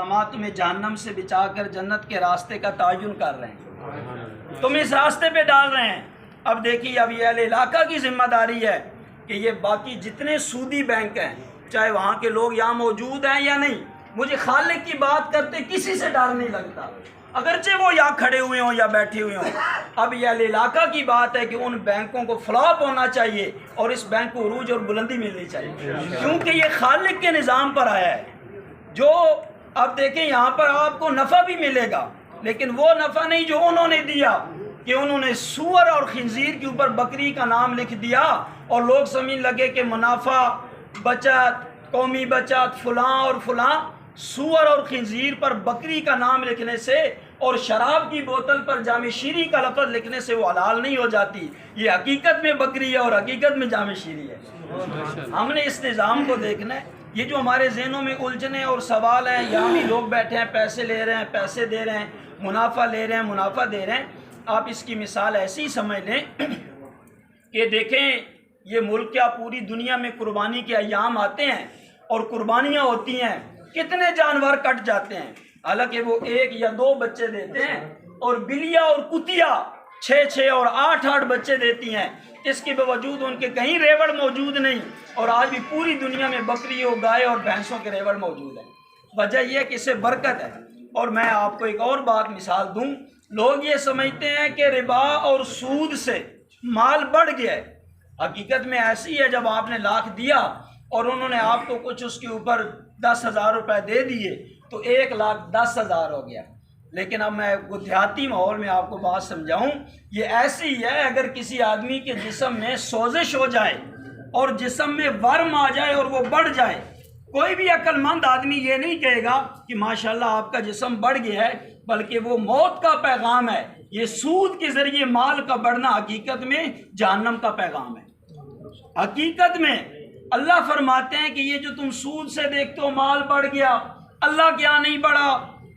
علماء تمہیں جہنم سے بچا کر جنت کے راستے کا تعین کر رہے ہیں، تم اس راستے پہ ڈال رہے ہیں۔ اب دیکھیے، اب یہ اہل علاقہ کی ذمہ داری ہے کہ یہ باقی جتنے سودی بینک ہیں، چاہے وہاں کے لوگ یہاں موجود ہیں یا نہیں، مجھے خالق کی بات کرتے کسی سے ڈر نہیں لگتا، اگرچہ وہ یہاں کھڑے ہوئے ہوں یا بیٹھے ہوئے ہوں۔ اب یہ اہل علاقہ کی بات ہے کہ ان بینکوں کو فلاپ ہونا چاہیے اور اس بینک کو عروج اور بلندی ملنی چاہیے، کیونکہ یہ خالق کے نظام پر آیا ہے۔ جو اب دیکھیں یہاں پر آپ کو نفع بھی ملے گا، لیکن وہ نفع نہیں جو انہوں نے دیا، کہ انہوں نے سور اور خنزیر کے اوپر بکری کا نام لکھ دیا اور لوگ سمجھنے لگے کہ منافع، بچت، قومی بچت، فلاں اور فلاں۔ سور اور خنزیر پر بکری کا نام لکھنے سے اور شراب کی بوتل پر جامع شیری کا لفظ لکھنے سے وہ حلال نہیں ہو جاتی۔ یہ حقیقت میں بکری ہے اور حقیقت میں جامع شیری ہے۔ ہم نے اس نظام کو دیکھنا ہے۔ یہ جو ہمارے ذہنوں میں الجھنیں اور سوال ہیں، یہاں بھی لوگ بیٹھے ہیں، پیسے لے رہے ہیں، پیسے دے رہے ہیں، منافع لے رہے ہیں، منافع دے رہے ہیں۔ آپ اس کی مثال ایسی سمجھ لیں کہ دیکھیں، یہ ملک کیا پوری دنیا میں قربانی کے ایام آتے ہیں اور قربانیاں ہوتی ہیں، کتنے جانور کٹ جاتے ہیں، حالانکہ وہ 1 یا 2 بچے دیتے ہیں، اور بلیاں اور کتیا 6 اور 8 بچے دیتی ہیں۔ اس کے باوجود ان کے کہیں ریوڑ موجود نہیں، اور آج بھی پوری دنیا میں بکریوں، گائے اور بھینسوں کے ریوڑ موجود ہیں۔ وجہ یہ ہے کہ اس سے برکت ہے۔ اور میں آپ کو ایک اور بات مثال دوں، لوگ یہ سمجھتے ہیں کہ ربا اور سود سے مال بڑھ گیا ہے، حقیقت میں ایسی ہے، جب آپ نے 1 لاکھ دیا اور انہوں نے آپ کو کچھ اس کے اوپر 10,000 روپے دے دیے تو 1,10,000 ہو گیا۔ لیکن اب میں دیہاتی ماحول میں آپ کو بات سمجھاؤں، یہ ایسی ہے، اگر کسی آدمی کے جسم میں سوزش ہو جائے اور جسم میں ورم آ جائے اور وہ بڑھ جائے، کوئی بھی عقل مند آدمی یہ نہیں کہے گا کہ ماشاءاللہ آپ کا جسم بڑھ گیا ہے، بلکہ وہ موت کا پیغام ہے۔ یہ سود کے ذریعے مال کا بڑھنا حقیقت میں جہنم کا پیغام ہے۔ حقیقت میں اللہ فرماتے ہیں کہ یہ جو تم سود سے دیکھتے ہو مال بڑھ گیا، اللہ کے یہاں نہیں بڑھا،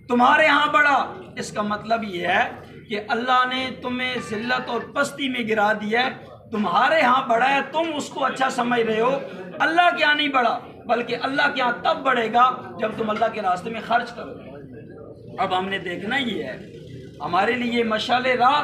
تمہارے ہاں بڑھا، اس کا مطلب یہ ہے کہ اللہ نے تمہیں ذلت اور پستی میں گرا دیا ہے، تمہارے ہاں بڑھا ہے، تم اس کو اچھا سمجھ رہے ہو، اللہ کے یہاں نہیں بڑھا، بلکہ اللہ کے یہاں تب بڑھے گا جب تم اللہ کے راستے میں خرچ کرو۔ اب ہم نے دیکھنا یہ ہے، ہمارے لیے مشعل راہ